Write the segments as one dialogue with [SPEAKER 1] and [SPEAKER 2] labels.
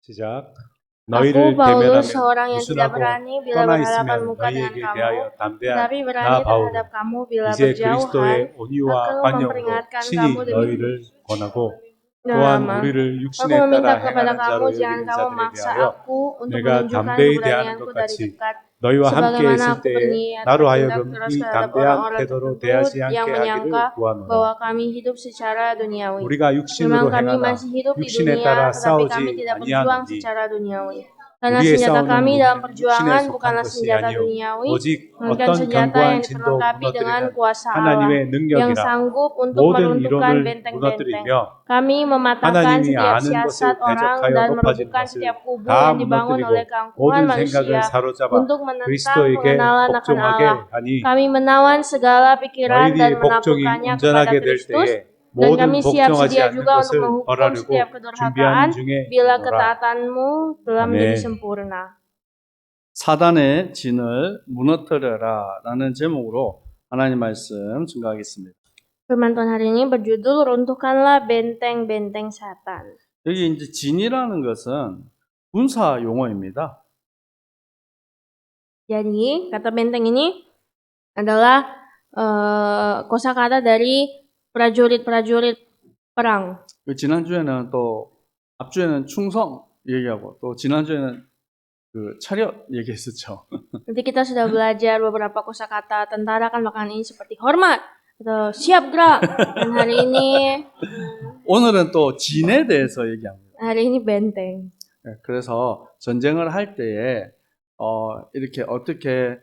[SPEAKER 1] 시작.
[SPEAKER 2] Aku
[SPEAKER 1] 너희를
[SPEAKER 2] Paulus,
[SPEAKER 1] 대면하면
[SPEAKER 2] seorang yang tidak
[SPEAKER 1] 무순하고
[SPEAKER 2] berani bila
[SPEAKER 1] 떠나
[SPEAKER 2] berhadapan
[SPEAKER 1] 있으면
[SPEAKER 2] muka dengan
[SPEAKER 1] 너희에게
[SPEAKER 2] kamu,
[SPEAKER 1] 대하여 담대한
[SPEAKER 2] tetapi berani
[SPEAKER 1] 나
[SPEAKER 2] terhadap
[SPEAKER 1] 바울은
[SPEAKER 2] kamu bila
[SPEAKER 1] 이제
[SPEAKER 2] berjauhan.
[SPEAKER 1] 그리스도의 온유와
[SPEAKER 2] Aku
[SPEAKER 1] 관용으로
[SPEAKER 2] memperingatkan kamu
[SPEAKER 1] 친히
[SPEAKER 2] demi
[SPEAKER 1] 너희를 권하고 또한
[SPEAKER 2] nama.
[SPEAKER 1] 우리를
[SPEAKER 2] Aku
[SPEAKER 1] 육신에
[SPEAKER 2] meminta
[SPEAKER 1] 따라
[SPEAKER 2] kepada
[SPEAKER 1] 행하는
[SPEAKER 2] kamu,
[SPEAKER 1] 자로
[SPEAKER 2] jangan
[SPEAKER 1] 여기는
[SPEAKER 2] kamu
[SPEAKER 1] 자들에
[SPEAKER 2] maksa
[SPEAKER 1] 대하여
[SPEAKER 2] aku untuk
[SPEAKER 1] 내가
[SPEAKER 2] menunjukkan
[SPEAKER 1] 담대히 대하는
[SPEAKER 2] keberanianku
[SPEAKER 1] 것
[SPEAKER 2] dari
[SPEAKER 1] 같이
[SPEAKER 2] dekat.
[SPEAKER 1] 너희와 함께
[SPEAKER 2] Sebagaimana
[SPEAKER 1] 있을
[SPEAKER 2] aku
[SPEAKER 1] 때에
[SPEAKER 2] berniat
[SPEAKER 1] 나로
[SPEAKER 2] bertindak
[SPEAKER 1] 하여금
[SPEAKER 2] keras
[SPEAKER 1] 이
[SPEAKER 2] terhadap
[SPEAKER 1] 담대한
[SPEAKER 2] orang-orang
[SPEAKER 1] 태도로
[SPEAKER 2] tertentu
[SPEAKER 1] 대하지
[SPEAKER 2] yang
[SPEAKER 1] 않게
[SPEAKER 2] menyangka
[SPEAKER 1] 하기를 구하노라.
[SPEAKER 2] bahwa kami hidup secara duniawi.
[SPEAKER 1] 우리가
[SPEAKER 2] Memang
[SPEAKER 1] 육신으로
[SPEAKER 2] kami
[SPEAKER 1] 행하나
[SPEAKER 2] masih hidup di
[SPEAKER 1] 육신에
[SPEAKER 2] dunia,
[SPEAKER 1] 따라
[SPEAKER 2] tetapi kami
[SPEAKER 1] 싸우지
[SPEAKER 2] tidak berjuang
[SPEAKER 1] 아니하노니
[SPEAKER 2] secara duniawi. Karena
[SPEAKER 1] 우리의
[SPEAKER 2] senjata
[SPEAKER 1] 싸우는
[SPEAKER 2] kami dalam
[SPEAKER 1] 무기는 육신에
[SPEAKER 2] perjuangan
[SPEAKER 1] 속한
[SPEAKER 2] bukanlah
[SPEAKER 1] 것이
[SPEAKER 2] senjata
[SPEAKER 1] 아니요
[SPEAKER 2] duniawi,
[SPEAKER 1] 오직
[SPEAKER 2] melainkan
[SPEAKER 1] 어떤
[SPEAKER 2] senjata yang
[SPEAKER 1] 견고한 진도
[SPEAKER 2] diperlengkapi dengan
[SPEAKER 1] 무너뜨리는
[SPEAKER 2] kuasa Allah
[SPEAKER 1] 하나님의
[SPEAKER 2] yang
[SPEAKER 1] 능력이라
[SPEAKER 2] sanggup untuk
[SPEAKER 1] 모든
[SPEAKER 2] meruntuhkan
[SPEAKER 1] 이론을
[SPEAKER 2] benteng-benteng.
[SPEAKER 1] 무너뜨리며
[SPEAKER 2] Kami mematahkan
[SPEAKER 1] 하나님이
[SPEAKER 2] setiap
[SPEAKER 1] 아는 것을
[SPEAKER 2] siasat orang
[SPEAKER 1] 대적하여
[SPEAKER 2] dan
[SPEAKER 1] 높아진
[SPEAKER 2] merobohkan
[SPEAKER 1] 것을
[SPEAKER 2] setiap kubu
[SPEAKER 1] 다
[SPEAKER 2] yang dibangun oleh
[SPEAKER 1] 무너뜨리고
[SPEAKER 2] keangkuhan
[SPEAKER 1] 모든 생각을
[SPEAKER 2] manusia
[SPEAKER 1] 사로잡아
[SPEAKER 2] untuk menentang
[SPEAKER 1] 그리스도에게
[SPEAKER 2] pengenalan akan
[SPEAKER 1] 복종하게
[SPEAKER 2] Allah.
[SPEAKER 1] 하니
[SPEAKER 2] Kami menawan segala pikiran dan
[SPEAKER 1] 너희들이 복종이
[SPEAKER 2] menaklukkannya kepada
[SPEAKER 1] 온전하게 될
[SPEAKER 2] Kristus,
[SPEAKER 1] 때에
[SPEAKER 2] dan
[SPEAKER 1] 모든
[SPEAKER 2] kami siap
[SPEAKER 1] 복종하지
[SPEAKER 2] sedia
[SPEAKER 1] 않는
[SPEAKER 2] juga untuk
[SPEAKER 1] 것을
[SPEAKER 2] menghukum setiap
[SPEAKER 1] 벌하려고 준비하는
[SPEAKER 2] kedurhakaan
[SPEAKER 1] 중에
[SPEAKER 2] bila
[SPEAKER 1] 있노라.
[SPEAKER 2] ketaatanmu telah menjadi
[SPEAKER 1] 아멘.
[SPEAKER 2] sempurna.
[SPEAKER 3] 사단의 진을 무너뜨려라 라는 제목으로 하나님 말씀 증거하겠습니다.
[SPEAKER 2] Firman Tuhan hari ini berjudul Runtuhkanlah Benteng-Benteng Satan.
[SPEAKER 3] 여기 이제 진이라는 것은 군사 용어입니다.
[SPEAKER 2] Jadi kata benteng ini adalah kosakata dari prajurit-prajurit perang.
[SPEAKER 3] 지난주에는 또 앞주에는 충성 얘기하고 또 지난주에는 그 차렷 얘기했었죠.
[SPEAKER 2] Nanti kita sudah belajar beberapa kosakata tentara kan bakalan ini seperti hormat atau siap gerak. Dan hari ini
[SPEAKER 3] 오늘은 또 진에 대해서 얘기합니다.
[SPEAKER 2] hari ini benteng.
[SPEAKER 3] 그래서 전쟁을 할 때에 이렇게 어떻게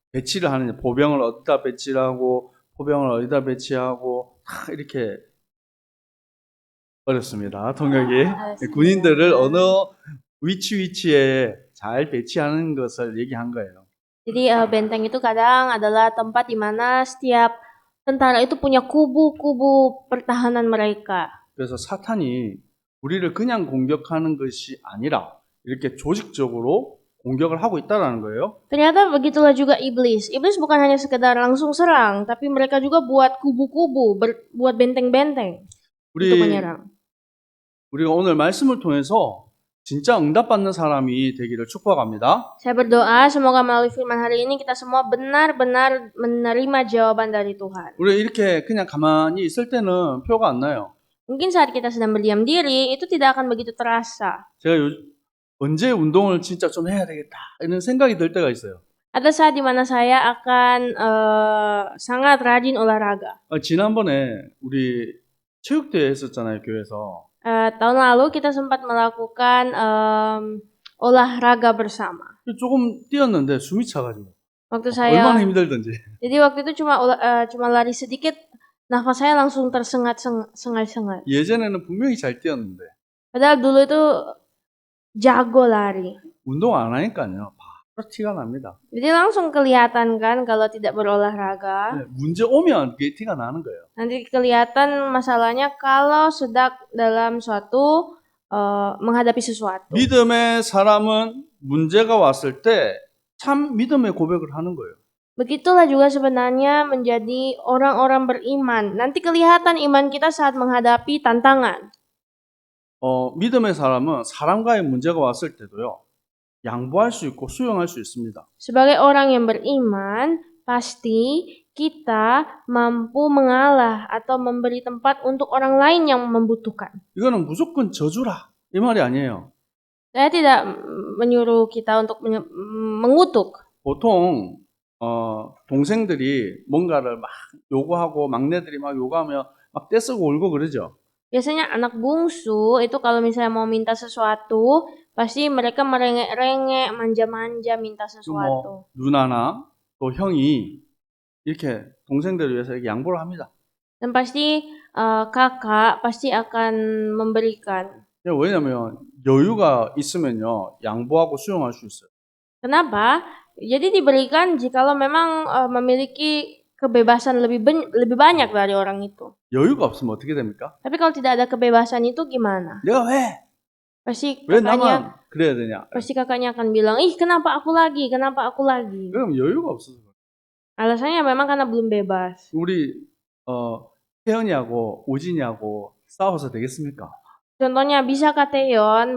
[SPEAKER 3] 배치를 하느냐, 보병을 어디다 배치를 하고 포병을 어디다 배치하고 다 이렇게 어렵습니다. 통역이 군인들을 어느 위치에 잘 배치하는 것을 얘기한 거예요.
[SPEAKER 2] Jadi benteng itu kadang adalah tempat di mana setiap tentara itu punya kubu-kubu pertahanan mereka.
[SPEAKER 3] 그래서 사탄이 우리를 그냥 공격하는 것이 아니라 이렇게 조직적으로 공격을 하고 있다라는 거예요.
[SPEAKER 2] Ternyata begitulah juga iblis. Iblis bukan hanya sekedar langsung serang, tapi mereka juga buat kubu-kubu, buat benteng-benteng untuk menyerang.
[SPEAKER 3] 우리가 오늘 말씀을 통해서 진짜 응답받는 사람이 되기를 축복합니다.
[SPEAKER 2] Saya berdoa semoga melalui firman hari ini kita semua benar-benar menerima jawaban dari Tuhan.
[SPEAKER 3] 우리 이렇게 그냥 가만히 있을 때는 표가 안 나요.
[SPEAKER 2] Mungkin saat kita sedang berdiam diri itu tidak akan begitu terasa.
[SPEAKER 3] 제가 언제 운동을 진짜 좀 해야 되겠다 이런 생각이 들 때가 있어요.
[SPEAKER 2] Ada saat di mana saya akan sangat rajin olahraga.
[SPEAKER 3] 지난번에 우리 체육대회 했었잖아요, 교회에서.
[SPEAKER 2] Tahun lalu kita sempat melakukan olahraga bersama.
[SPEAKER 3] 조금 뛰었는데 숨이 차가지고.
[SPEAKER 2] Waktu saya
[SPEAKER 3] 얼마나 힘들던지.
[SPEAKER 2] Jadi waktu itu cuma lari sedikit, nafas saya langsung tersengat-sengat.
[SPEAKER 3] 예전에는 분명히 잘 뛰었는데.
[SPEAKER 2] Padahal dulu itu jago lari.
[SPEAKER 3] 운동 안 하니까요. 바로 티가 납니다.
[SPEAKER 2] Jadi langsung kelihatan kan kalau tidak berolahraga.
[SPEAKER 3] 네, 문제 오면 그게 티가 나는 거예요.
[SPEAKER 2] Nanti kelihatan masalahnya kalau sedang dalam suatu menghadapi sesuatu.
[SPEAKER 3] 믿음의 사람은 문제가 왔을 때 참 믿음의 고백을 하는 거예요.
[SPEAKER 2] Begitulah juga sebenarnya menjadi orang-orang beriman. Nanti kelihatan iman kita saat menghadapi tantangan.
[SPEAKER 3] 믿음의 사람은 사람과의 문제가 왔을 때도요. 양보할 수 있고 수용할 수 있습니다.
[SPEAKER 2] Sebagai orang yang beriman, pasti kita mampu mengalah atau memberi tempat untuk orang lain yang membutuhkan.
[SPEAKER 3] 이거는 무조건 져주라 이 말이 아니에요.
[SPEAKER 2] Saya tidak menyuruh kita untuk mengutuk.
[SPEAKER 3] 보통 동생들이 뭔가를 막 요구하고 막내들이 막 요구하면 막 떼쓰고 울고 그러죠.
[SPEAKER 2] Biasanya anak bungsu itu kalau misalnya mau minta sesuatu, pasti mereka merengek-rengek, manja-manja minta sesuatu.
[SPEAKER 3] 누나나 또 형이 이렇게 동생들을 위해서 이렇게 양보를 합니다.
[SPEAKER 2] Dan pasti kakak pasti akan memberikan.
[SPEAKER 3] 왜냐면 여유가 있으면요 양보하고 수용할 수 있어요.
[SPEAKER 2] Kenapa? Jadi diberikan jikalau memang memiliki kebebasan lebih banyak dari orang itu.
[SPEAKER 3] 여유가 없으면 어떻게 됩니까?
[SPEAKER 2] Tapi kalau tidak ada kebebasan itu gimana?
[SPEAKER 3] 내가 왜
[SPEAKER 2] Pasti
[SPEAKER 3] 나만 그래야 되냐?
[SPEAKER 2] kakaknya akan bilang, ih kenapa aku lagi?
[SPEAKER 3] 그럼 여유가 없어서.
[SPEAKER 2] Alasannya memang karena belum bebas.
[SPEAKER 3] 우리 태연이하고 우진이하고 싸워서 되겠습니까?
[SPEAKER 2] Contohnya bisakah Taeyeon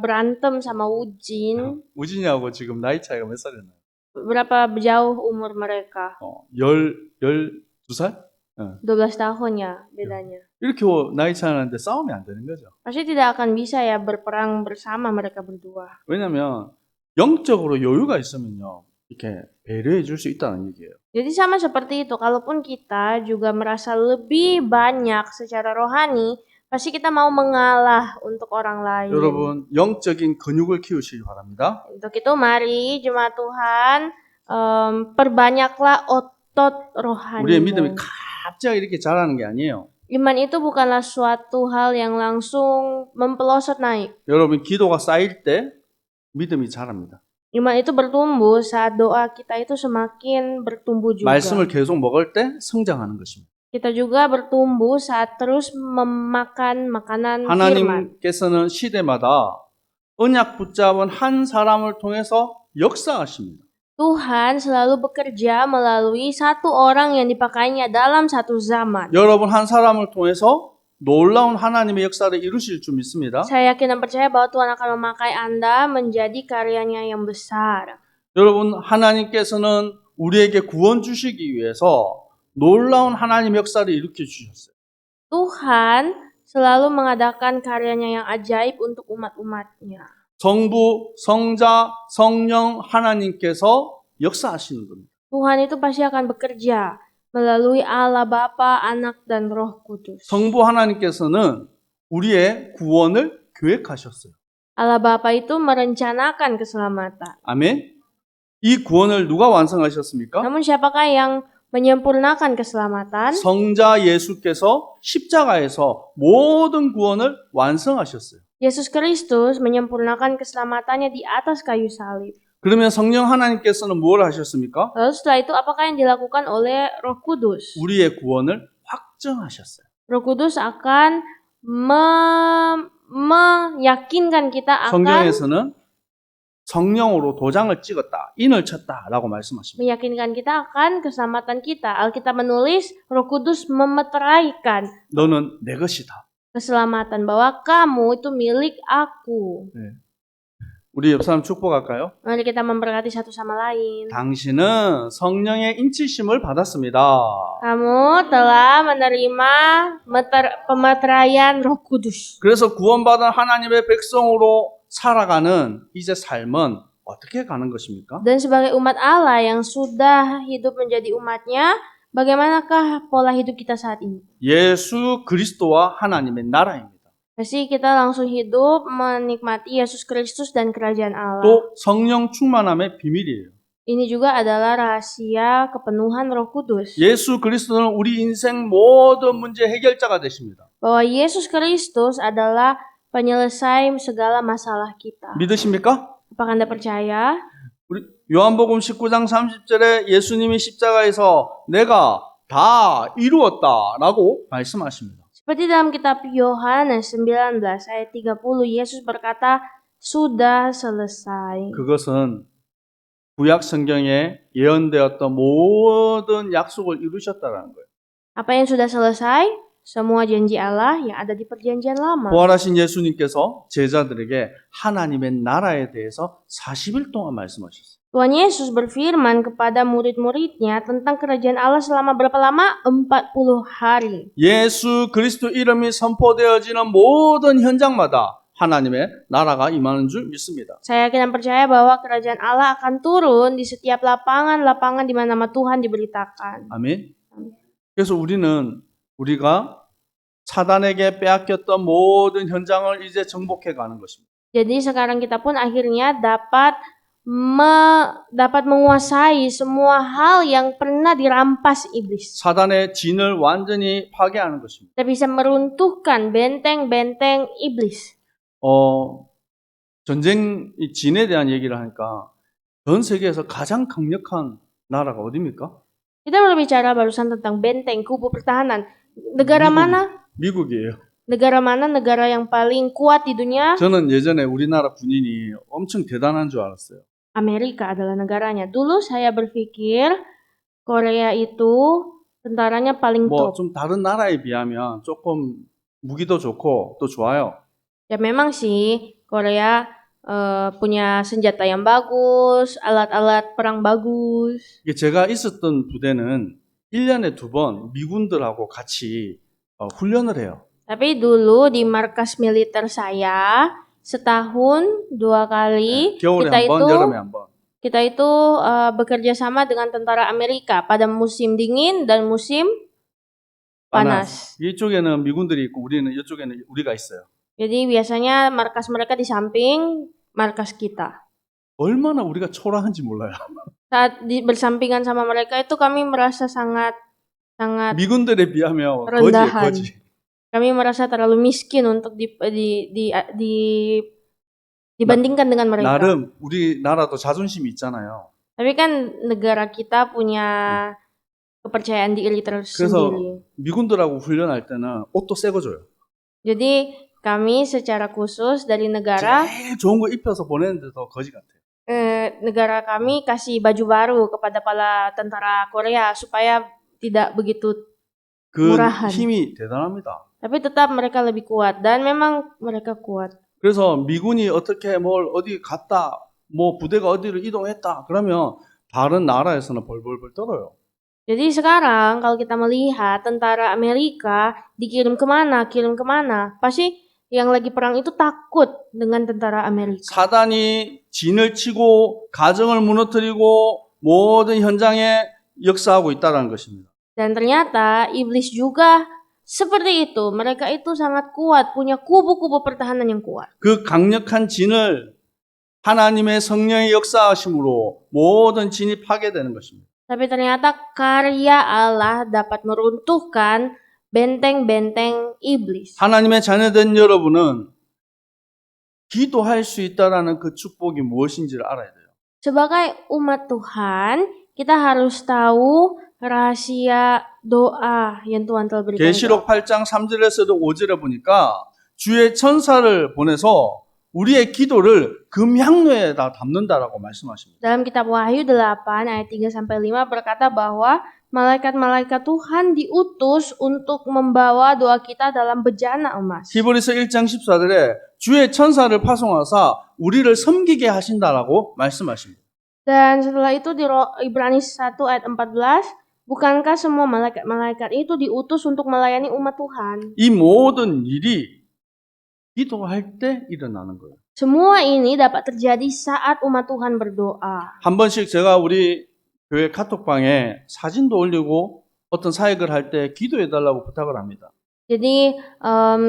[SPEAKER 2] berantem sama Woojin?
[SPEAKER 3] 우진이하고 지금 나이 차이가 몇 살이나?
[SPEAKER 2] Berapa jauh umur mereka?
[SPEAKER 3] 12살?
[SPEAKER 2] 12 tahun ya bedanya.
[SPEAKER 3] 이렇게 나이 차이 나는데 싸움이 안 되는 거죠.
[SPEAKER 2] Pasti tidak akan bisa ya berperang bersama mereka berdua.
[SPEAKER 3] 왜냐면 영적으로 여유가 있으면요. 이렇게 배려해 줄 수 있다는 얘기예요.
[SPEAKER 2] Jadi sama seperti itu, kalaupun kita juga merasa lebih banyak secara rohani, pasti kita mau mengalah untuk orang lain.
[SPEAKER 3] 여러분, 영적인 근육을 키우시기 바랍니다.
[SPEAKER 2] Untuk itu mari jemaat Tuhan, perbanyaklah otot
[SPEAKER 3] 우리의 믿음이
[SPEAKER 2] rohani.
[SPEAKER 3] 갑자기 이렇게 자라는 게 아니에요.
[SPEAKER 2] Iman itu bukanlah suatu hal yang langsung mempelosot naik.
[SPEAKER 3] 여러분, 기도가 쌓일 때 믿음이 자랍니다.
[SPEAKER 2] Iman itu bertumbuh saat doa kita itu semakin bertumbuh juga.
[SPEAKER 3] 말씀을 계속 먹을 때 성장하는 것입니다.
[SPEAKER 2] Kita juga bertumbuh saat terus memakan makanan firman.
[SPEAKER 3] 하나님께서는 시대마다 언약 붙잡은 한 사람을 통해서 역사하십니다.
[SPEAKER 2] Tuhan selalu bekerja melalui satu orang yang dipakainya dalam satu zaman.
[SPEAKER 3] 여러분 한 사람을 통해서 놀라운 하나님의 역사를 이루실 줄 믿습니다.
[SPEAKER 2] Saya yakin dan percaya bahwa Tuhan akan memakai Anda menjadi karyanya yang besar.
[SPEAKER 3] 여러분 하나님께서는 우리에게 구원 주시기 위해서 놀라운 하나님의 역사를 일으켜 주셨어요.
[SPEAKER 2] Tuhan selalu mengadakan karyanya yang ajaib untuk umat-umatnya.
[SPEAKER 3] 성부, 성자, 성령 하나님께서 역사하시는 겁니다.
[SPEAKER 2] Tuhan itu pasti akan bekerja melalui Allah Bapa, Anak, dan Roh Kudus.
[SPEAKER 3] 성부 하나님께서는 우리의 구원을 계획하셨어요.
[SPEAKER 2] Allah Bapa itu merencanakan keselamatan.
[SPEAKER 3] 아멘. 이 구원을 누가 완성하셨습니까?
[SPEAKER 2] Namun siapakah yang menyempurnakan keselamatan?
[SPEAKER 3] 성자 예수께서 십자가에서 moden 구원을 완성하셨어요.
[SPEAKER 2] Yesus Kristus menyempurnakan keselamatannya di atas kayu salib.
[SPEAKER 3] 그러면 성령 하나님께서는 뭘 하셨습니까?
[SPEAKER 2] Lalu setelah itu apakah yang dilakukan oleh Roh Kudus?
[SPEAKER 3] 우리의 구원을 확정하셨어요.
[SPEAKER 2] Roh Kudus akan meyakinkan kita akan
[SPEAKER 3] 성경에서는 성령으로 도장을 찍었다, 인을 쳤다라고 말씀하십니다.
[SPEAKER 2] meyakinkan kita akan keselamatan kita. Alkitab menulis Roh Kudus memeteraikan
[SPEAKER 3] 너는 내 것이다.
[SPEAKER 2] keselamatan bahwa kamu itu milik aku.
[SPEAKER 3] 우리 옆 사람 축복할까요?
[SPEAKER 2] Mari kita memberkati satu sama lain.
[SPEAKER 3] 당신은 성령의 인치심을 받았습니다.
[SPEAKER 2] Kamu telah menerima pemeteraian Roh Kudus.
[SPEAKER 3] 그래서 구원받은 하나님의 백성으로 살아가는 이제 삶은 어떻게 가는 것입니까?
[SPEAKER 2] Dan sebagai umat Allah yang sudah hidup menjadi umatnya, bagaimanakah pola hidup kita saat ini?
[SPEAKER 3] 예수 그리스도와 하나님의 나라입니다.
[SPEAKER 2] Pasti kita langsung hidup menikmati Yesus Kristus dan kerajaan Allah.
[SPEAKER 3] 또 성령 충만함의 비밀이에요.
[SPEAKER 2] Ini juga adalah rahasia kepenuhan Roh Kudus.
[SPEAKER 3] 예수 그리스도는 우리 인생 모든 문제 해결자가 되십니다.
[SPEAKER 2] Bahwa Yesus Kristus adalah penyelesai segala masalah kita.
[SPEAKER 3] 믿으십니까?
[SPEAKER 2] Apakah Anda percaya?
[SPEAKER 3] 우리 요한복음 19장 30절에 예수님이 십자가에서 내가 다 이루었다라고 말씀하십니다.
[SPEAKER 2] Seperti dalam kitab Yohanes 19 ayat 30, Yesus berkata, sudah selesai.
[SPEAKER 3] 그것은 구약 성경에 예언되었던 모든 약속을 이루셨다라는 거예요.
[SPEAKER 2] Apa yang sudah selesai? Semua janji Allah yang ada di perjanjian lama.
[SPEAKER 3] 부활하신 예수님께서 제자들에게 하나님의 나라에 대해서 40일 동안 말씀하셨어요.
[SPEAKER 2] Tuhan Yesus berfirman kepada murid-muridnya tentang kerajaan Allah selama berapa lama? 40 hari.
[SPEAKER 3] 예수 그리스도 이름이 선포되어지는 모든 현장마다 하나님의 나라가 임하는 줄 믿습니다.
[SPEAKER 2] Saya yakin dan percaya bahwa kerajaan Allah akan turun di setiap lapangan-lapangan di mana nama Tuhan diberitakan.
[SPEAKER 3] 아멘. 그래서 우리가 사단에게 빼앗겼던 모든 현장을 이제 정복해 가는 것입니다.
[SPEAKER 2] Jadi sekarang kita pun akhirnya dapat menguasai semua hal yang pernah dirampas iblis.
[SPEAKER 3] 사단의 진을 완전히 파괴하는 것입니다.
[SPEAKER 2] Kita bisa meruntuhkan benteng-benteng iblis.
[SPEAKER 3] 전쟁 이 진에 대한 얘기를 하니까 전 세계에서 가장 강력한 나라가 어디입니까?
[SPEAKER 2] Kita berbicara barusan tentang benteng, kubu pertahanan. Negara mana?
[SPEAKER 3] 미국이에요.
[SPEAKER 2] Negara mana negara yang paling kuat di dunia?
[SPEAKER 3] 저는 예전에 우리나라 군인이 엄청 대단한 줄 알았어요.
[SPEAKER 2] Amerika adalah negaranya. Dulu saya berpikir Korea itu tentaranya paling
[SPEAKER 3] 뭐
[SPEAKER 2] top.
[SPEAKER 3] 좀 다른 나라에 비하면 조금 무기도 좋고 또 좋아요.
[SPEAKER 2] Ya memang sih Korea punya senjata yang bagus, alat-alat perang bagus.
[SPEAKER 3] 이게 제가 있었던 부대는 1년에 2번 미군들하고 같이 훈련을 해요.
[SPEAKER 2] Tapi dulu di markas militer saya setahun 2 kali
[SPEAKER 3] 겨울에
[SPEAKER 2] kita
[SPEAKER 3] 한 번,
[SPEAKER 2] itu
[SPEAKER 3] 여름에 한 번.
[SPEAKER 2] kita itu bekerja sama dengan tentara Amerika pada musim dingin dan musim panas.
[SPEAKER 3] 이쪽에는 미군들이 있고 우리는 이쪽에는 우리가 있어요.
[SPEAKER 2] Jadi biasanya markas mereka di samping markas kita.
[SPEAKER 3] 얼마나 우리가 초라한지 몰라요.
[SPEAKER 2] Saat bersampingan sama mereka itu kami merasa sangat
[SPEAKER 3] 미군들에 비하면
[SPEAKER 2] rendahan.
[SPEAKER 3] 거지.
[SPEAKER 2] Kami merasa terlalu miskin untuk dibandingkan dengan mereka.
[SPEAKER 3] 나름 우리나라도 자존심이 있잖아요.
[SPEAKER 2] Tapi kan negara kita punya kepercayaan diri
[SPEAKER 3] 그래서
[SPEAKER 2] tersendiri.
[SPEAKER 3] 미군들하고 훈련할 때는 옷도 새 거 줘요.
[SPEAKER 2] Jadi kami secara khusus dari negara
[SPEAKER 3] 제일 좋은 거 입혀서 보내는데도 거지 같아요.
[SPEAKER 2] negara kami kasih baju baru kepada para tentara Korea supaya tidak begitu
[SPEAKER 3] 그
[SPEAKER 2] murahan.
[SPEAKER 3] 힘이 대단합니다.
[SPEAKER 2] Tapi tetap mereka lebih kuat dan memang mereka kuat.
[SPEAKER 3] 그래서 미군이 어떻게 뭘 어디 갔다, 뭐 부대가 어디를 이동했다, 그러면 다른 나라에서는 벌벌벌 떨어요.
[SPEAKER 2] Jadi sekarang kalau kita melihat tentara Amerika dikirim kemana, pasti yang lagi perang itu takut dengan tentara Amerika.
[SPEAKER 3] 사단이 진을 치고 가정을 무너뜨리고 모든 현장에 역사하고 있다는 것입니다.
[SPEAKER 2] Dan ternyata iblis juga seperti itu. Mereka itu sangat kuat, punya kubu-kubu pertahanan yang kuat.
[SPEAKER 3] 그 강력한 진을 하나님의 성령의 역사하심으로 모든 진이 파괴되는 것입니다.
[SPEAKER 2] Tapi ternyata karya Allah dapat meruntuhkan benteng-benteng iblis.
[SPEAKER 3] 하나님의 자녀된 여러분은 기도할 수 있다라는 그 축복이 무엇인지를 알아야 돼요.
[SPEAKER 2] Sebagai umat Tuhan, kita harus tahu rahasia doa yang Tuhan telah berikan.
[SPEAKER 3] 계시록 8장 3절에서도 5절에 보니까 주의 천사를 보내서 우리의 기도를 금향로에다 담는다라고 말씀하십니다.
[SPEAKER 2] Dalam kitab Wahyu 8 ayat 3-5 berkata bahwa malaikat-malaikat Tuhan diutus untuk membawa doa kita dalam bejana emas.
[SPEAKER 3] 히브리서 1장 14절에 주의 천사를 파송하사 우리를 섬기게 하신다라고 말씀하십니다.
[SPEAKER 2] Dan setelah itu di Ibrani 1 ayat 14, bukankah semua malaikat-malaikat itu diutus untuk melayani umat Tuhan?
[SPEAKER 3] 이 모든 일이 기도할 때 일어나는 거예요.
[SPEAKER 2] Semua ini dapat terjadi saat umat Tuhan berdoa.
[SPEAKER 3] 한 번씩 제가 우리 교회 카톡방에 사진도 올리고 어떤 사역을 할 때 기도해달라고 부탁을 합니다.
[SPEAKER 2] Jadi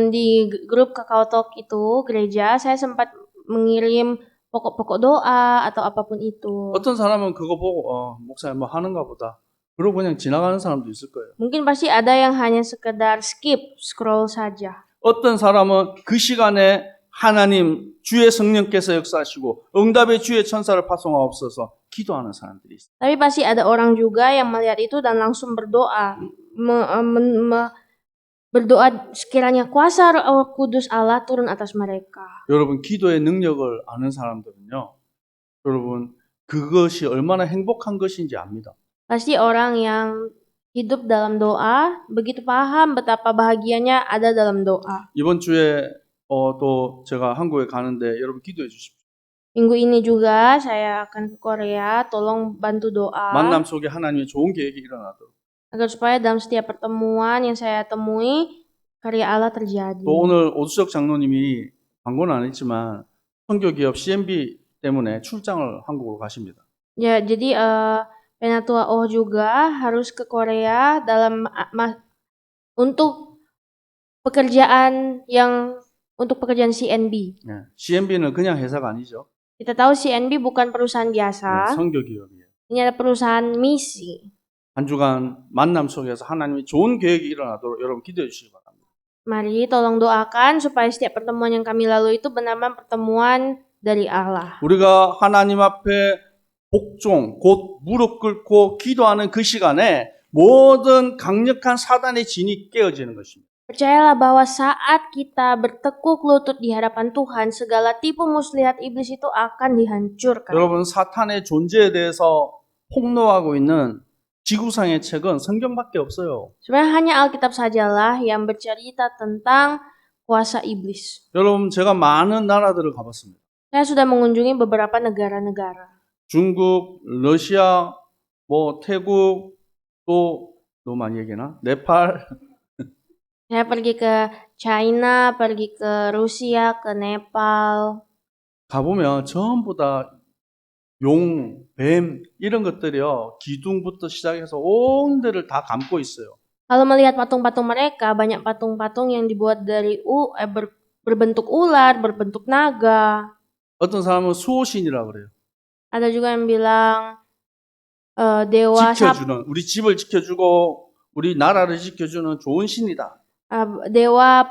[SPEAKER 2] di grup Kakao Talk itu gereja saya sempat mengirim pokok-pokok doa atau apapun itu.
[SPEAKER 3] 어떤 사람은 그거 보고 목사님 뭐 하는가 보다. 그러고 그냥 지나가는 사람도 있을 거예요.
[SPEAKER 2] Mungkin pasti ada yang hanya sekedar skip, scroll saja.
[SPEAKER 3] 어떤 사람은 그 시간에 하나님 주의 성령께서 역사하시고 응답의 주의 천사를 파송하옵소서 기도하는 사람들이 있어요.
[SPEAKER 2] Tapi pasti ada orang juga yang melihat itu dan langsung berdoa. Berdoa sekiranya kuasa Roh Kudus Allah turun atas mereka.
[SPEAKER 3] 여러분 기도의 능력을 아는 사람들은요. 여러분 그것이 얼마나 행복한 것인지 압니다.
[SPEAKER 2] Pasti orang yang hidup dalam doa begitu paham betapa bahagianya ada dalam doa.
[SPEAKER 3] 이번 주에 또 제가 한국에 가는데 여러분 기도해 주십시오.
[SPEAKER 2] Minggu ini juga saya akan ke Korea, tolong bantu doa
[SPEAKER 3] 만남 속에 하나님의 좋은 계획이 일어나도록.
[SPEAKER 2] agar supaya dalam setiap pertemuan yang saya temui karya Allah terjadi.
[SPEAKER 3] 또 오늘 오수석 장로님이 광고는 안 했지만 선교기업 CMB 때문에 출장을 한국으로 가십니다.
[SPEAKER 2] Ya, jadi Penatua Oh juga harus ke Korea dalam untuk pekerjaan CNB.
[SPEAKER 3] 네, CMB는 그냥 회사가 아니죠.
[SPEAKER 2] Kita tahu CNB bukan perusahaan
[SPEAKER 3] 네,
[SPEAKER 2] biasa.
[SPEAKER 3] 선교기업이에요.
[SPEAKER 2] Ini adalah perusahaan misi.
[SPEAKER 3] 한 주간 만남 속에서 하나님의 좋은 계획이 일어나도록 여러분 기도해 주시기 바랍니다.
[SPEAKER 2] Mari tolong doakan supaya setiap pertemuan yang kami lalui itu benar-benar pertemuan dari Allah.
[SPEAKER 3] 우리가 하나님 앞에 복종, 곧 무릎 꿇고 기도하는 그 시간에 모든 강력한 사단의 진이 깨어지는 것입니다.
[SPEAKER 2] Percayalah bahwa saat kita bertekuk lutut di hadapan Tuhan, segala tipu muslihat iblis itu akan dihancurkan.
[SPEAKER 3] 여러분 사탄의 존재에 대해서 폭로하고 있는 지구상의 책은 성경밖에 없어요.
[SPEAKER 2] Sebenarnya hanya Alkitab sajalah yang bercerita tentang kuasa iblis.
[SPEAKER 3] 여러분, 제가 많은 나라들을 가봤습니다.
[SPEAKER 2] Saya sudah mengunjungi beberapa negara-negara.
[SPEAKER 3] 중국, 러시아, 태국, 또 너무 많이 얘기나? 네팔.
[SPEAKER 2] Saya pergi ke China, pergi ke Rusia, ke Nepal.
[SPEAKER 3] 가보면 전부 다 용, 뱀 이런 것들이요. 기둥부터 시작해서 온 데를 다 감고 있어요.
[SPEAKER 2] Kalau melihat patung-patung mereka, banyak patung-patung yang dibuat dari berbentuk ular, berbentuk naga.
[SPEAKER 3] 어떤 사람은 수호신이라 그래요.
[SPEAKER 2] Ada juga yang bilang dewa
[SPEAKER 3] 지켜주는, 우리 집을 지켜주고 우리 나라를 지켜주는 좋은 신이다.
[SPEAKER 2] dewa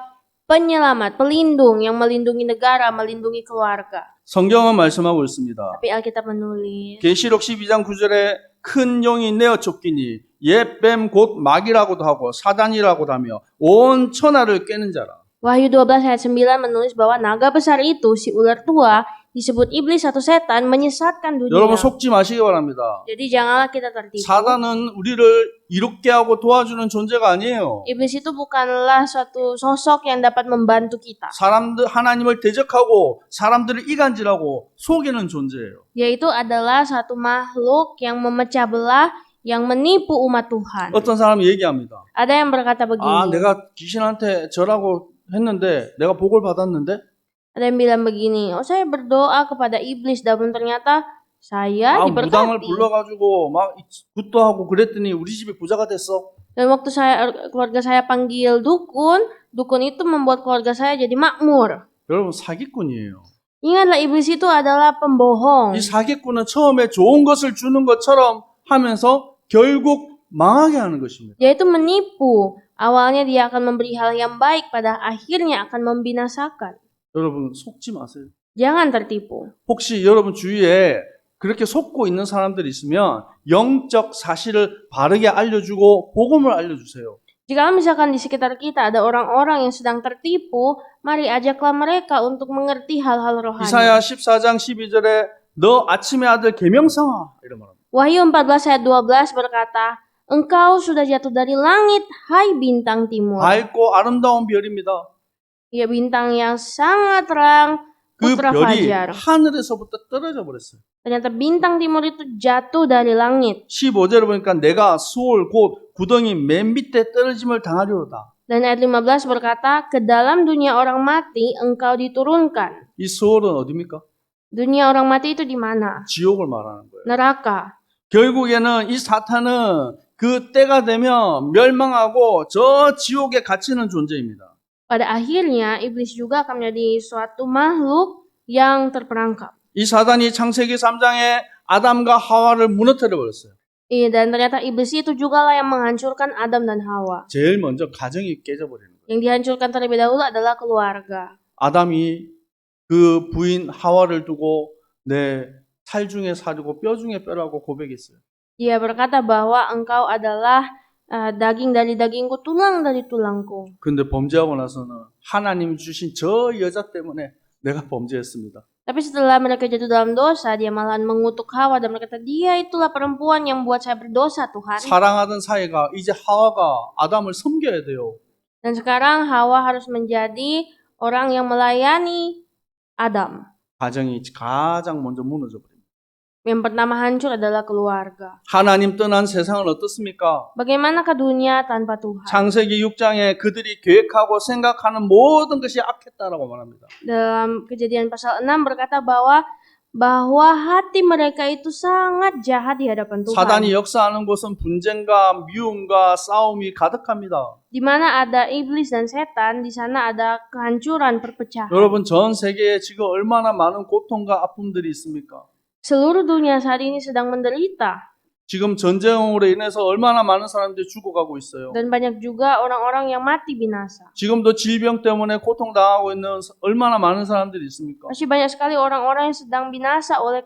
[SPEAKER 2] penyelamat, pelindung yang melindungi negara, melindungi keluarga.
[SPEAKER 3] 성경은 말씀하고 있습니다.
[SPEAKER 2] Tapi Alkitab menulis,
[SPEAKER 3] 계시록 12장 9절에 큰 용이 내어 쫓기니 옛 뱀 곧 마귀라고도 하고 사단이라고도 하며 온 천하를 꿰는 자라.
[SPEAKER 2] Wahyu 12 ayat 9 menulis bahwa naga besar itu, si ular tua, disebut iblis atau setan, menyesatkan dunia.
[SPEAKER 3] 여러분 속지 마시기 바랍니다.
[SPEAKER 2] Jadi janganlah kita tertipu.
[SPEAKER 3] 사단은 우리를 이롭게 하고 도와주는 존재가 아니에요.
[SPEAKER 2] Iblis itu bukanlah suatu sosok yang dapat membantu kita.
[SPEAKER 3] 사람들 하나님을 대적하고 사람들을 이간질하고 속이는 존재예요.
[SPEAKER 2] Yaitu adalah satu makhluk yang memecah belah, yang menipu umat Tuhan.
[SPEAKER 3] 어떤 사람이 얘기합니다.
[SPEAKER 2] Ada yang berkata begini.
[SPEAKER 3] 내가 귀신한테 절하고 했는데 내가 복을 받았는데
[SPEAKER 2] Ada yang bilang begini, saya berdoa kepada iblis, namun ternyata saya
[SPEAKER 3] 무당을
[SPEAKER 2] diberkati.
[SPEAKER 3] 불러가지고 막 굿도 하고 그랬더니 우리 집이 부자가 됐어.
[SPEAKER 2] Dan waktu keluarga saya panggil dukun, dukun itu membuat keluarga saya jadi makmur.
[SPEAKER 3] 여러분 사기꾼이에요.
[SPEAKER 2] Ingatlah, iblis itu adalah pembohong.
[SPEAKER 3] 이 사기꾼은 처음에 좋은 것을 주는 것처럼 하면서 결국 망하게 하는 것입니다.
[SPEAKER 2] Yaitu menipu. Awalnya dia akan memberi hal yang baik, pada akhirnya akan membinasakan.
[SPEAKER 3] 여러분 속지 마세요.
[SPEAKER 2] Jangan tertipu.
[SPEAKER 3] 혹시 여러분 주위에 그렇게 속고 있는 사람들이 있으면 영적 사실을 바르게 알려주고 복음을 알려주세요.
[SPEAKER 2] Jika misalkan di sekitar kita ada orang-orang yang sedang tertipu, mari ajaklah mereka untuk mengerti hal-hal rohani.
[SPEAKER 3] 이사야 14장 12절에 너 아침의 아들 계명성아 이런 말합니다.
[SPEAKER 2] Wahyu 14 ayat 12 berkata, engkau sudah jatuh dari langit, hai bintang timur.
[SPEAKER 3] 밝고 아름다운 별입니다.
[SPEAKER 2] Ya, bintang yang sangat terang,
[SPEAKER 3] 그
[SPEAKER 2] putra
[SPEAKER 3] 별이
[SPEAKER 2] fajar.
[SPEAKER 3] 하늘에서부터 떨어져 버렸어요.
[SPEAKER 2] Ternyata bintang timur itu jatuh dari langit.
[SPEAKER 3] 15절에 보니까 내가 수월 곧 구덩이 맨 밑에 떨어짐을 당하리로다.
[SPEAKER 2] Dan ayat 15 berkata, ke dalam dunia orang mati engkau diturunkan.
[SPEAKER 3] 이 수월은 어디입니까?
[SPEAKER 2] Dunia orang mati itu di mana?
[SPEAKER 3] 지옥을 말하는 거예요.
[SPEAKER 2] Neraka.
[SPEAKER 3] 결국에는 이 사탄은 그 때가 되면 멸망하고 저 지옥에 갇히는 존재입니다.
[SPEAKER 2] Pada akhirnya iblis juga akan menjadi suatu makhluk yang terperangkap.
[SPEAKER 3] 이 사단이 창세기 3장에 아담과 하와를 무너뜨려 버렸어요.
[SPEAKER 2] Dan ternyata iblis itu juga lah yang menghancurkan Adam dan Hawa.
[SPEAKER 3] 제일 먼저 가정이 깨져버리는 거예요.
[SPEAKER 2] Yang dihancurkan terlebih dahulu adalah keluarga.
[SPEAKER 3] 아담이 그 부인 하와를 두고 내 살 중에 살이고 뼈 중에 뼈라고 고백했어요.
[SPEAKER 2] Dia berkata bahwa engkau adalah daging dari dagingku, tulang dari tulangku.
[SPEAKER 3] 근데 범죄하고 나서는 하나님 주신 저 여자 때문에 내가 범죄했습니다.
[SPEAKER 2] Tapi setelah mereka jatuh dalam dosa, dia malahan mengutuk Hawa dan berkata, dia itulah perempuan yang buat saya berdosa, Tuhan.
[SPEAKER 3] 사랑하던 사이가 이제 하와가 아담을 섬겨야 돼요.
[SPEAKER 2] Dan sekarang Hawa harus menjadi orang yang melayani Adam.
[SPEAKER 3] 가정이 가장 먼저 무너져 버립니다.
[SPEAKER 2] Yang pertama hancur adalah keluarga.
[SPEAKER 3] 하나님 떠난 세상은 어떻습니까?
[SPEAKER 2] Bagaimanakah dunia tanpa Tuhan?
[SPEAKER 3] 창세기 6장에 그들이 계획하고 생각하는 모든 것이 악했다라고 말합니다.
[SPEAKER 2] Dalam Kejadian pasal 6 berkata bahwa hati mereka itu sangat jahat di hadapan Tuhan.
[SPEAKER 3] 사단이 역사하는 곳은 분쟁과 미움과 싸움이 가득합니다.
[SPEAKER 2] Di mana ada iblis dan setan, di sana ada kehancuran, perpecahan.
[SPEAKER 3] 여러분 전 세계에 지금 얼마나 많은 고통과 아픔들이 있습니까?
[SPEAKER 2] Seluruh dunia saat ini sedang menderita.
[SPEAKER 3] 지금 전쟁으로 인해서 얼마나 많은 사람들이 죽어가고 있어요.
[SPEAKER 2] Dan banyak juga orang-orang yang mati binasa.
[SPEAKER 3] 지금도 질병 때문에 고통당하고 있는 얼마나 많은 사람들이 있습니까?
[SPEAKER 2] Masih banyak sekali orang-orang yang sedang binasa oleh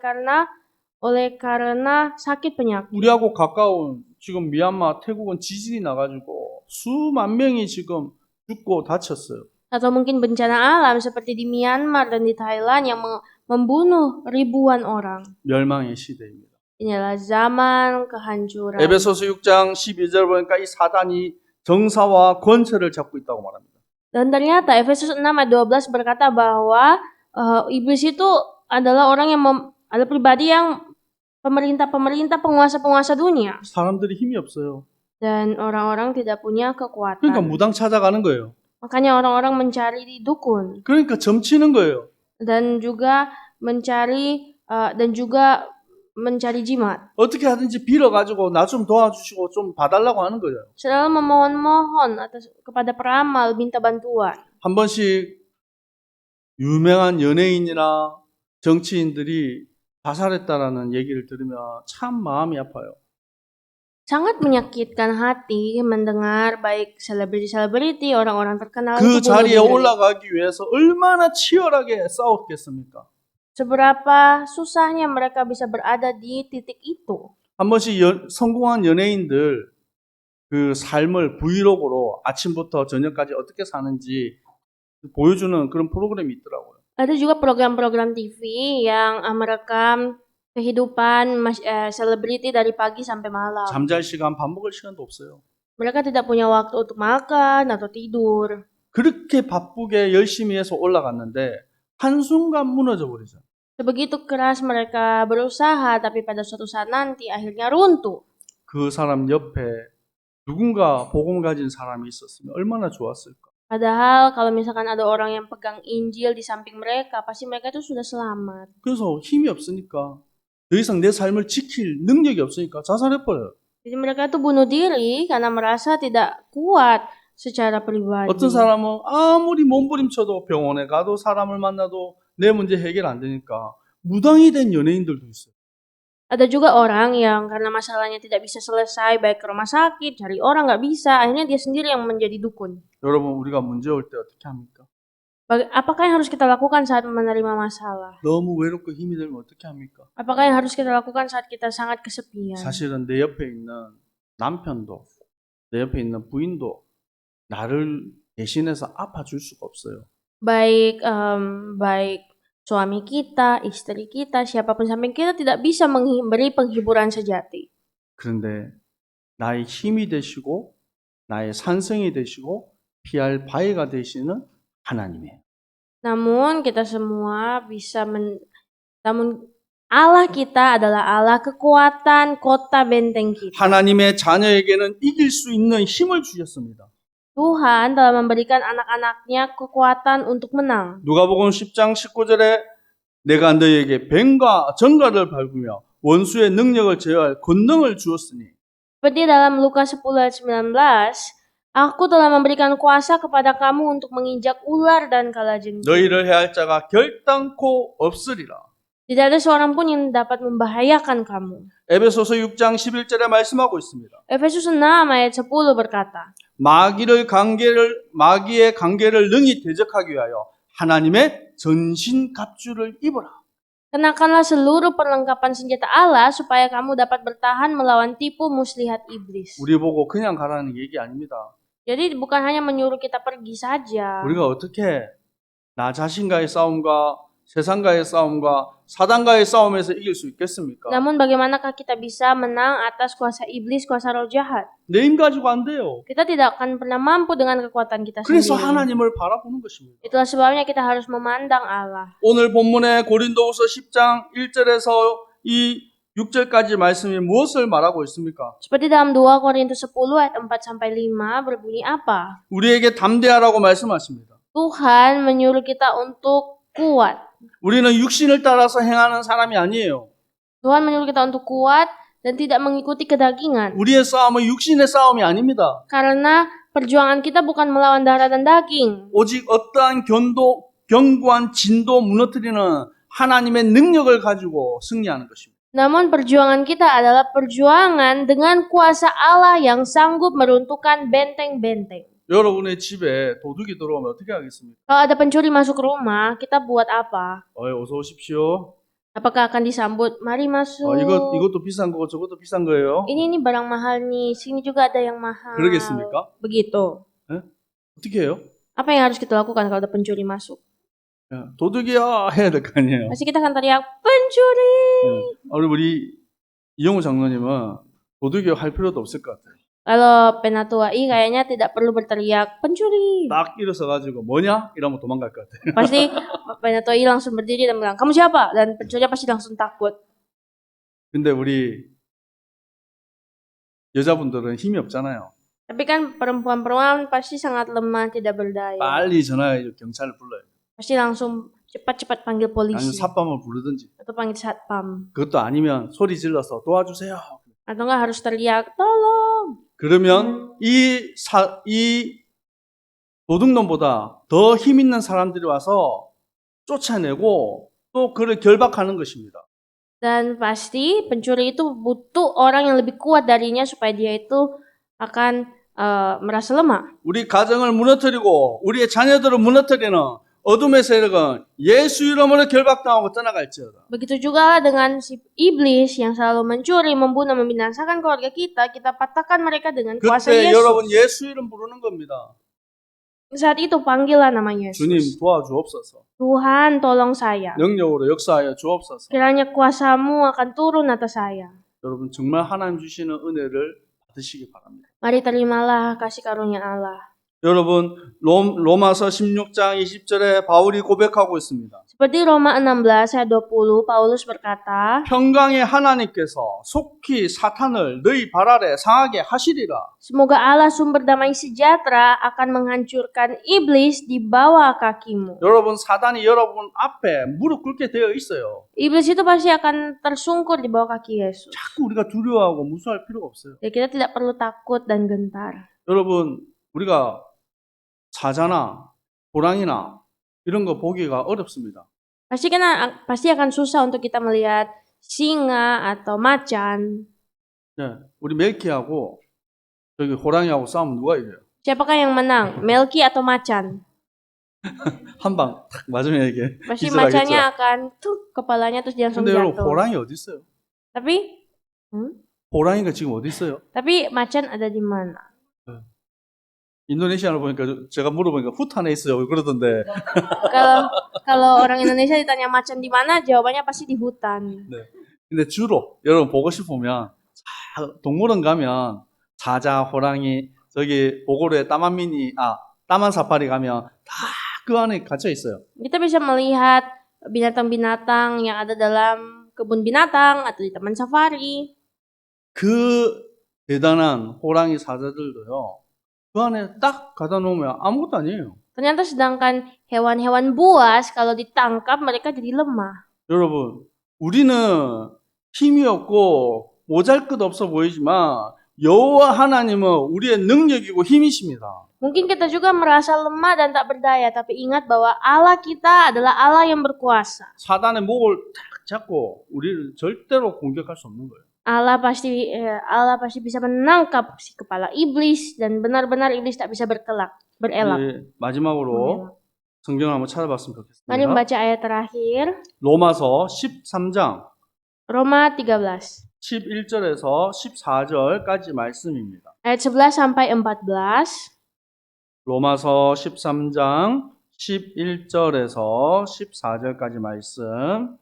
[SPEAKER 2] karena sakit penyakit.
[SPEAKER 3] 우리하고 가까운 지금 미얀마, 태국은 지진이 나가지고 수만 명이 지금 죽고 다쳤어요.
[SPEAKER 2] Atau mungkin bencana alam seperti di Myanmar dan di Thailand yang membunuh ribuan orang.
[SPEAKER 3] 멸망의 시대입니다.
[SPEAKER 2] Inilah zaman kehancuran.
[SPEAKER 3] 에베소서 6장 12절 보니까 이 사단이 정사와 권세를 잡고 있다고 말합니다.
[SPEAKER 2] Dan ternyata Efesus 6 ayat 12 berkata bahwa iblis itu adalah orang yang ada pribadi yang pemerintah-pemerintah, penguasa-penguasa dunia.
[SPEAKER 3] 사람들이 힘이 없어요.
[SPEAKER 2] Dan orang-orang tidak punya
[SPEAKER 3] 그러니까
[SPEAKER 2] kekuatan.
[SPEAKER 3] 무당 찾아가는 거예요.
[SPEAKER 2] Makanya orang-orang mencari di dukun.
[SPEAKER 3] 그러니까 점치는 거예요.
[SPEAKER 2] Dan juga mencari jimat.
[SPEAKER 3] 어떻게 하든지 빌어가지고 나 좀 도와주시고 좀 봐달라고 하는 거예요.
[SPEAKER 2] Selalu memohon-mohon kepada peramal, minta bantuan.
[SPEAKER 3] 한 번씩 유명한 연예인이나 정치인들이 자살했다라는 얘기를 들으면 참 마음이 아파요.
[SPEAKER 2] Sangat menyakitkan hati mendengar baik selebriti-selebriti, orang-orang terkenal
[SPEAKER 3] 그
[SPEAKER 2] itu bunuh
[SPEAKER 3] 자리에
[SPEAKER 2] diri.
[SPEAKER 3] 올라가기 위해서 얼마나 치열하게 싸웠겠습니까?
[SPEAKER 2] Seberapa susahnya mereka bisa berada di titik itu.
[SPEAKER 3] 한 번씩 성공한 연예인들 그 삶을 브이로그로 아침부터 저녁까지 어떻게 사는지 보여주는 그런 프로그램이 있더라고요.
[SPEAKER 2] Ada juga program-program TV yang merekam kehidupan selebriti dari pagi sampai malam.
[SPEAKER 3] 잠잘 시간, 밥 먹을 시간도 없어요.
[SPEAKER 2] Mereka tidak punya waktu untuk makan atau tidur.
[SPEAKER 3] 그렇게 바쁘게 열심히 해서 올라갔는데 한순간 무너져 버리죠.
[SPEAKER 2] Sebegitu keras mereka berusaha, tapi pada suatu saat nanti akhirnya runtuh.
[SPEAKER 3] 그 사람 옆에 누군가 복음 가진 사람이 있었으면 얼마나 좋았을까.
[SPEAKER 2] Padahal kalau misalkan ada orang yang pegang Injil di samping mereka, pasti mereka itu sudah selamat.
[SPEAKER 3] 그래서 힘이 없으니까 더 이상 내 삶을 지킬 능력이 없으니까 자살해버려요.
[SPEAKER 2] Jadi mereka itu bunuh diri karena merasa tidak kuat secara pribadi.
[SPEAKER 3] 어떤 사람은 아무리 몸부림쳐도 병원에 가도 사람을 만나도 내 문제 해결 안 되니까 무당이 된 연예인들도 있어요.
[SPEAKER 2] Ada juga orang yang karena masalahnya tidak bisa selesai, baik ke rumah sakit, cari orang nggak bisa, akhirnya dia sendiri yang menjadi dukun.
[SPEAKER 3] 여러분 우리가 문제 올 때 어떻게 합니까?
[SPEAKER 2] Apakah yang harus kita lakukan saat menerima masalah?
[SPEAKER 3] 너무 외롭고 힘이 들면 어떻게 합니까?
[SPEAKER 2] Apakah yang harus kita lakukan saat kita sangat kesepian?
[SPEAKER 3] 사실은 내 옆에 있는 남편도 내 옆에 있는 부인도 나를 대신해서 아파줄 수가 없어요.
[SPEAKER 2] Baik suami kita, istri kita, siapapun samping kita tidak bisa memberi penghiburan sejati.
[SPEAKER 3] 그런데 나의 힘이 되시고 나의 산성이 되시고 피할 바위가 되시는 하나님이에요.
[SPEAKER 2] Namun kita semua namun Allah kita adalah Allah kekuatan, kota benteng kita.
[SPEAKER 3] 하나님의 자녀에게는 이길 수 있는 힘을 주셨습니다.
[SPEAKER 2] Tuhan telah memberikan anak-anaknya kekuatan untuk menang.
[SPEAKER 3] 누가복음 10장 19절에 내가 너희에게 뱀과 정갈을 밟으며 원수의 능력을 제어할 권능을 주었으니
[SPEAKER 2] Seperti dalam Lukas 10 ayat 19, Aku telah memberikan kuasa kepada kamu untuk menginjak ular dan kalajengking.
[SPEAKER 3] 너희를 해할 자가 결단코 없으리라.
[SPEAKER 2] Tidak ada seorang pun yang dapat membahayakan kamu.
[SPEAKER 3] 에베소서 6장 11절에 말씀하고 있습니다.
[SPEAKER 2] Efesus 6 ayat 10 berkata,
[SPEAKER 3] 마귀의 관계를 능히 대적하기 위하여 하나님의 전신 갑주를 입어라.
[SPEAKER 2] Kenakanlah seluruh perlengkapan senjata Allah supaya kamu dapat bertahan melawan tipu muslihat iblis.
[SPEAKER 3] 우리 보고 그냥 가라는 얘기 아닙니다.
[SPEAKER 2] Jadi bukan hanya menyuruh kita pergi saja.
[SPEAKER 3] 우리가 어떻게 나 자신과의 싸움과 세상과의 싸움과 사단과의 싸움에서 이길 수 있겠습니까?
[SPEAKER 2] Namun bagaimanakah kita bisa menang atas kuasa iblis, kuasa roh jahat?
[SPEAKER 3] 내 힘 가지고 안 돼요.
[SPEAKER 2] Kita tidak akan pernah mampu dengan kekuatan kita
[SPEAKER 3] 그래서
[SPEAKER 2] sendiri.
[SPEAKER 3] 하나님을 바라보는 것입니다.
[SPEAKER 2] Itulah sebabnya kita harus memandang Allah.
[SPEAKER 3] 오늘 본문의 고린도후서 10장 1절에서 이 6절까지 말씀이 무엇을 말하고 있습니까?
[SPEAKER 2] Seperti dalam 2 Korintus 10 ayat 4-5 berbunyi apa?
[SPEAKER 3] 우리에게 담대하라고 말씀하십니다.
[SPEAKER 2] Tuhan menyuruh kita untuk kuat.
[SPEAKER 3] 우리는 육신을 따라서 행하는 사람이 아니에요.
[SPEAKER 2] Tuhan menyuruh kita untuk kuat dan tidak mengikuti kedagingan.
[SPEAKER 3] 우리의 싸움은 육신의 싸움이 아닙니다.
[SPEAKER 2] Karena perjuangan kita bukan melawan darah dan daging.
[SPEAKER 3] 오직 어떠한 견고한 진도 무너뜨리는 하나님의 능력을 가지고 승리하는 것입니다.
[SPEAKER 2] Namun perjuangan kita adalah perjuangan dengan kuasa Allah yang sanggup meruntuhkan benteng-benteng.
[SPEAKER 3] 여러분의 집에 도둑이 들어오면 어떻게 하겠습니까?
[SPEAKER 2] Kalau ada pencuri masuk rumah, kita buat apa?
[SPEAKER 3] 어서 오십시오.
[SPEAKER 2] Apakah akan disambut, mari masuk.
[SPEAKER 3] 이것도 비싼 거고 저것도 비싼 거예요.
[SPEAKER 2] Ini barang mahal nih, sini juga ada yang mahal.
[SPEAKER 3] 그러겠습니까?
[SPEAKER 2] Begitu.
[SPEAKER 3] 어떻게 해요?
[SPEAKER 2] Apa yang harus kita lakukan kalau ada pencuri masuk?
[SPEAKER 3] 도둑이야 해야 될 거 아니에요.
[SPEAKER 2] Pasti kita akan teriak, pencuri.
[SPEAKER 3] 우리 이영우 장로님은 도둑이요 할 필요도 없을 것 같아요.
[SPEAKER 2] Kalau penatua I kayaknya tidak perlu berteriak pencuri.
[SPEAKER 3] 딱 일어서 가지고 뭐냐? 이러면 도망갈 것 같아요.
[SPEAKER 2] Pasti penatua I langsung berdiri dan bilang, "Kamu siapa?" Dan pencuri pasti langsung takut.
[SPEAKER 3] 근데 우리 여자분들은 힘이 없잖아요.
[SPEAKER 2] Tapi kan perempuan-perempuan pasti sangat lemah, tidak berdaya.
[SPEAKER 3] 빨리 전화해 경찰을 불러요.
[SPEAKER 2] Pasti langsung cepat-cepat panggil
[SPEAKER 3] 아니면
[SPEAKER 2] polisi
[SPEAKER 3] 삽밤을 부르든지.
[SPEAKER 2] atau panggil satpam.
[SPEAKER 3] 그것도 아니면 소리 질러서 도와주세요.
[SPEAKER 2] Atau enggak harus teriak, "Tolong."
[SPEAKER 3] 그러면 이 도둑놈보다 더 힘 있는 사람들이 와서 쫓아내고 또 그를 결박하는 것입니다.
[SPEAKER 2] Dan pasti pencuri itu butuh orang yang lebih kuat darinya supaya dia itu akan merasa lemah.
[SPEAKER 3] 우리 가정을 무너뜨리고 우리의 자녀들을 무너뜨리는 어둠의 세력은 예수 이름으로 결박당하고 떠나갈지어다.
[SPEAKER 2] Begitu juga dengan si iblis yang selalu mencuri, membunuh, membinasakan keluarga kita patahkan mereka dengan kuasa
[SPEAKER 3] 그때
[SPEAKER 2] Yesus.
[SPEAKER 3] 여러분 예수 이름 부르는 겁니다.
[SPEAKER 2] Saat itu panggillah nama Yesus.
[SPEAKER 3] 주님 도와주옵소서.
[SPEAKER 2] Tuhan tolong saya.
[SPEAKER 3] 능력으로 역사하여 주옵소서.
[SPEAKER 2] Kiranya kuasamu akan turun atas saya.
[SPEAKER 3] 여러분 정말 하나님 주시는 은혜를 받으시기 바랍니다.
[SPEAKER 2] Mari terimalah kasih karunia Allah.
[SPEAKER 3] 여러분 로마서 16장 20절에 바울이 고백하고 있습니다.
[SPEAKER 2] Seperti Roma 16 ayat 20, Paulus berkata,
[SPEAKER 3] 평강의 하나님께서 속히 사탄을 너희 발 아래 상하게 하시리라.
[SPEAKER 2] semoga Allah sumber damai sejahtera akan menghancurkan iblis di bawah kakimu.
[SPEAKER 3] 여러분 사단이 여러분 앞에 무릎 꿇게 되어 있어요.
[SPEAKER 2] Iblis itu pasti akan tersungkur di bawah kaki Yesus.
[SPEAKER 3] 자꾸 우리가 두려워하고 무서워할 필요가 없어요.
[SPEAKER 2] Ya, kita tidak perlu takut dan gentar.
[SPEAKER 3] 여러분 우리가 사자나 호랑이나 이런 거 보기가 어렵습니다.
[SPEAKER 2] Pasti akan susah untuk kita melihat singa atau macan.
[SPEAKER 3] 네, 우리 멜키하고 저기 호랑이하고 싸우면 누가 이겨요?
[SPEAKER 2] Siapakah yang menang? Melki atau macan?
[SPEAKER 3] 한 방 탁 맞으면 이게
[SPEAKER 2] Pasti
[SPEAKER 3] 기절하겠죠.
[SPEAKER 2] macannya akan kepalanya terus dia langsung
[SPEAKER 3] 근데 여러분
[SPEAKER 2] jatuh.
[SPEAKER 3] 호랑이 어디 있어요?
[SPEAKER 2] Tapi
[SPEAKER 3] 호랑이가 지금 어디 있어요?
[SPEAKER 2] macan ada di mana?
[SPEAKER 3] 인도네시아를 보니까 제가 물어보니까 후탄에 있어요 그러던데.
[SPEAKER 2] Kalau orang Indonesia ditanya macan di mana, jawabannya pasti di hutan.
[SPEAKER 3] 네. 근데 주로 여러분 보고 싶으면 동물원 가면 사자, 호랑이, 저기 보고로에 따만 사파리 가면 다 그 안에 갇혀 있어요.
[SPEAKER 2] Kita bisa melihat binatang-binatang yang ada dalam kebun binatang atau di taman safari.
[SPEAKER 3] 그 대단한 호랑이 사자들도요. 그 안에 딱 가다 놓으면 아무것도 아니에요.
[SPEAKER 2] Ternyata sedangkan hewan-hewan buas kalau ditangkap mereka jadi lemah.
[SPEAKER 3] 여러분, 우리는 힘이 없고 모잘것 없어 보이지만 여호와 하나님은 우리의 능력이고 힘이십니다.
[SPEAKER 2] Mungkin kita juga merasa lemah dan tak berdaya, tapi ingat bahwa Allah kita adalah Allah yang berkuasa.
[SPEAKER 3] 사단의 목을 탁 잡고 우리를 절대로 공격할 수 없는 거예요.
[SPEAKER 2] Allah pasti bisa menangkap si kepala iblis dan benar-benar iblis tak bisa berelak.
[SPEAKER 3] 네, 마지막으로 성경을 한번 찾아봤으면 좋겠습니다.
[SPEAKER 2] Mari membaca ayat terakhir,
[SPEAKER 3] 로마서 13장
[SPEAKER 2] Roma 13
[SPEAKER 3] 11절에서 14절까지 말씀입니다.
[SPEAKER 2] ayat 11 sampai 14.
[SPEAKER 3] 로마서 13장 11절에서 14절까지 말씀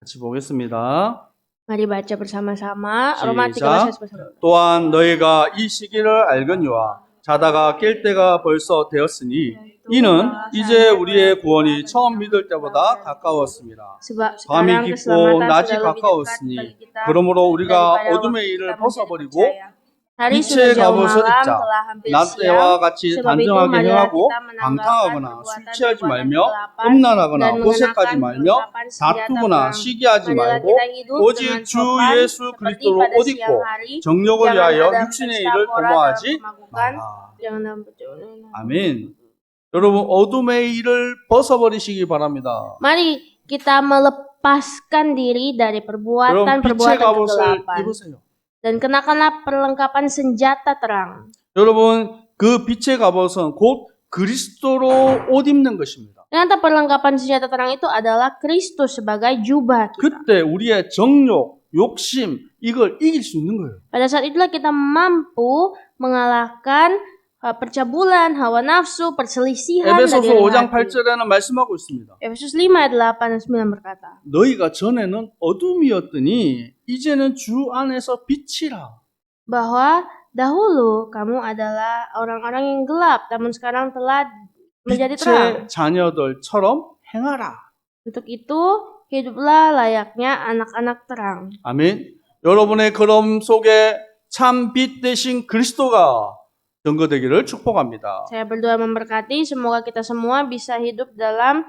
[SPEAKER 3] 같이 보겠습니다.
[SPEAKER 2] Mari baca bersama-sama Roma 13
[SPEAKER 3] 시작.
[SPEAKER 2] ayat 11.
[SPEAKER 3] 또한 너희가 이 시기를 알거니와 자다가 깰 때가 벌써 되었으니 이는 이제 우리의 구원이 처음 믿을 때보다 가까웠습니다.
[SPEAKER 2] Sebab
[SPEAKER 3] 밤이
[SPEAKER 2] sekarang
[SPEAKER 3] 깊고
[SPEAKER 2] keselamatan
[SPEAKER 3] 낮이
[SPEAKER 2] sudah lebih dekat
[SPEAKER 3] 가까웠으니
[SPEAKER 2] bagi kita
[SPEAKER 3] 그러므로 우리가
[SPEAKER 2] daripada
[SPEAKER 3] 어둠의
[SPEAKER 2] waktu
[SPEAKER 3] 일을
[SPEAKER 2] kita masih
[SPEAKER 3] 벗어버리고
[SPEAKER 2] percaya. Hari
[SPEAKER 3] 빛의
[SPEAKER 2] sudah jauh
[SPEAKER 3] 갑옷을
[SPEAKER 2] malam,
[SPEAKER 3] 입자.
[SPEAKER 2] telah hampir
[SPEAKER 3] 낮
[SPEAKER 2] siang.
[SPEAKER 3] 때와 같이
[SPEAKER 2] Sebab itu
[SPEAKER 3] 단정하게
[SPEAKER 2] marilah
[SPEAKER 3] 행하고
[SPEAKER 2] kita menanggalkan
[SPEAKER 3] 방탕하거나 술 취하지
[SPEAKER 2] perbuatan-perbuatan
[SPEAKER 3] 말며
[SPEAKER 2] kegelapan
[SPEAKER 3] 음란하거나
[SPEAKER 2] dan
[SPEAKER 3] 호색하지
[SPEAKER 2] mengenakan
[SPEAKER 3] 말며
[SPEAKER 2] perlengkapan senjata
[SPEAKER 3] 다투거나
[SPEAKER 2] perang.
[SPEAKER 3] 시기하지
[SPEAKER 2] Marilah
[SPEAKER 3] 말고
[SPEAKER 2] kita hidup
[SPEAKER 3] 오직
[SPEAKER 2] dengan
[SPEAKER 3] 주
[SPEAKER 2] sopan
[SPEAKER 3] 예수
[SPEAKER 2] seperti
[SPEAKER 3] 그리스도로
[SPEAKER 2] pada
[SPEAKER 3] 옷
[SPEAKER 2] siang
[SPEAKER 3] 입고
[SPEAKER 2] hari.
[SPEAKER 3] 정욕을
[SPEAKER 2] Jangan
[SPEAKER 3] 위하여
[SPEAKER 2] ada
[SPEAKER 3] 육신의
[SPEAKER 2] pesta
[SPEAKER 3] 일을
[SPEAKER 2] pora
[SPEAKER 3] 도모하지
[SPEAKER 2] dalam kemabukan.
[SPEAKER 3] 마라.
[SPEAKER 2] Jangan dalam perjalanan.
[SPEAKER 3] 아멘. 여러분 어둠의 일을 벗어버리시기 바랍니다.
[SPEAKER 2] Mari kita melepaskan diri dari
[SPEAKER 3] 여러분 빛의
[SPEAKER 2] perbuatan-perbuatan
[SPEAKER 3] 갑옷을
[SPEAKER 2] kegelapan
[SPEAKER 3] 입으세요.
[SPEAKER 2] dan kenakanlah perlengkapan senjata terang.
[SPEAKER 3] 여러분 그 빛의 갑옷은 곧 그리스도로 옷 입는 것입니다.
[SPEAKER 2] Ternyata perlengkapan senjata terang itu adalah Kristus sebagai jubah kita.
[SPEAKER 3] 그때 우리의 정욕, 욕심 이걸 이길 수 있는 거예요.
[SPEAKER 2] Pada saat itulah kita mampu mengalahkan percabulan, hawa nafsu, perselisihan, dan
[SPEAKER 3] 에베소서
[SPEAKER 2] iri
[SPEAKER 3] 5장
[SPEAKER 2] hati.
[SPEAKER 3] 8절에는 말씀하고 있습니다.
[SPEAKER 2] Efesus 5 ayat 8 dan 9 berkata,
[SPEAKER 3] 너희가 전에는 어둠이었더니 이제는 주 안에서 빛이라.
[SPEAKER 2] bahwa dahulu kamu adalah orang-orang yang gelap, namun sekarang telah menjadi terang.
[SPEAKER 3] 빛의 자녀들처럼 행하라.
[SPEAKER 2] Untuk itu, hiduplah layaknya anak-anak terang.
[SPEAKER 3] 아멘. 여러분의 걸음 속에 참 빛 대신 그리스도가 전거되기를 축복합니다.
[SPEAKER 2] Saya berdoa memberkati, semoga kita semua bisa hidup dalam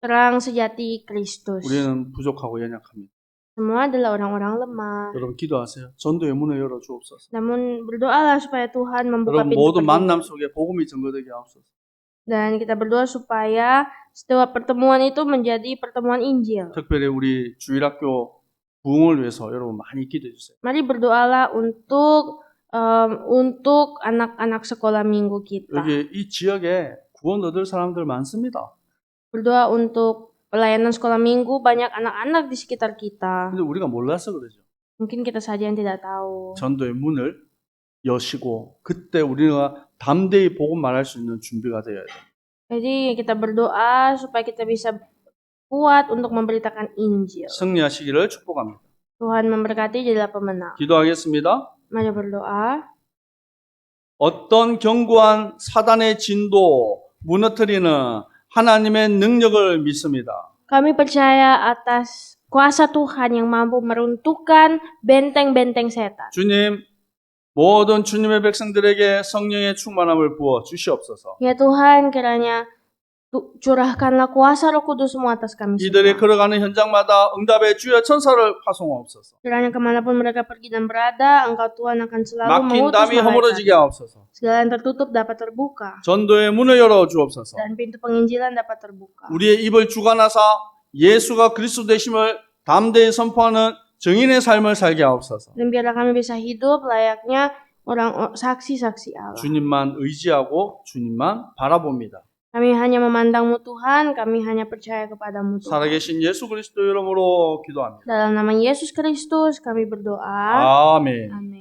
[SPEAKER 2] terang sejati Kristus.
[SPEAKER 3] 우리는 부족하고 연약합니다.
[SPEAKER 2] Semua adalah orang-orang lemah.
[SPEAKER 3] 여러분 기도하세요. 전도의 문을 열어 주옵소서.
[SPEAKER 2] Namun berdoalah supaya Tuhan membuka
[SPEAKER 3] 여러분
[SPEAKER 2] pintu
[SPEAKER 3] 모든 만남
[SPEAKER 2] pertemuan.
[SPEAKER 3] 속에 복음이 전거되게 하옵소서.
[SPEAKER 2] Dan kita berdoa supaya setiap pertemuan itu menjadi pertemuan Injil.
[SPEAKER 3] 특별히 우리 주일학교 부흥을 위해서 여러분 많이 기도해 주세요.
[SPEAKER 2] Mari berdoalah untuk anak-anak sekolah minggu kita.
[SPEAKER 3] 여기 이 지역에 구원 얻을 사람들 많습니다.
[SPEAKER 2] Berdoa untuk pelayanan sekolah minggu, banyak anak-anak di sekitar kita.
[SPEAKER 3] 근데 우리가 몰라서 그러죠.
[SPEAKER 2] Mungkin kita saja yang tidak tahu.
[SPEAKER 3] 전도의 문을 여시고 그때 우리가 담대히 복음 말할 수 있는 준비가 되어야 돼요.
[SPEAKER 2] Jadi kita berdoa supaya kita bisa kuat untuk memberitakan Injil.
[SPEAKER 3] 승리하시기를 축복합니다.
[SPEAKER 2] Tuhan memberkati, jadilah pemenang.
[SPEAKER 3] 기도하겠습니다.
[SPEAKER 2] Mari berdoa.
[SPEAKER 3] 어떤 견고한 사단의 진도 무너뜨리는 하나님의 능력을 믿습니다.
[SPEAKER 2] Kami percaya atas kuasa Tuhan yang mampu meruntuhkan benteng-benteng setan.
[SPEAKER 3] 주님, 모든 주님의 백성들에게 성령의 충만함을 부어 주시옵소서.
[SPEAKER 2] Ya Tuhan, kiranya curahkanlah kuasa Roh Kudus-Mu atas kami
[SPEAKER 3] 이들이
[SPEAKER 2] semua.
[SPEAKER 3] 걸어가는 현장마다 응답의 주여 천사를 파송하옵소서.
[SPEAKER 2] Kiranya kemanapun mereka pergi dan berada, Engkau Tuhan akan selalu
[SPEAKER 3] 막힌
[SPEAKER 2] mengutus
[SPEAKER 3] 담이
[SPEAKER 2] malaikat.
[SPEAKER 3] 허물어지게 하옵소서.
[SPEAKER 2] Segala yang tertutup dapat terbuka.
[SPEAKER 3] 전도의 문을 열어 주옵소서.
[SPEAKER 2] Dan pintu penginjilan dapat terbuka.
[SPEAKER 3] 우리의 입을 주관하사 예수가 그리스도 되심을 담대히 선포하는 증인의 삶을 살게 하옵소서.
[SPEAKER 2] Dan biarlah kami bisa hidup layaknya orang saksi-saksi Allah.
[SPEAKER 3] 주님만 의지하고 주님만 바라봅니다.
[SPEAKER 2] Kami hanya memandang-Mu Tuhan, kami hanya percaya kepada-Mu Tuhan.
[SPEAKER 3] 살아계신 예수 그리스도 이름으로 기도합니다.
[SPEAKER 2] Dalam nama Yesus Kristus kami berdoa.
[SPEAKER 3] 아멘.
[SPEAKER 2] Amin.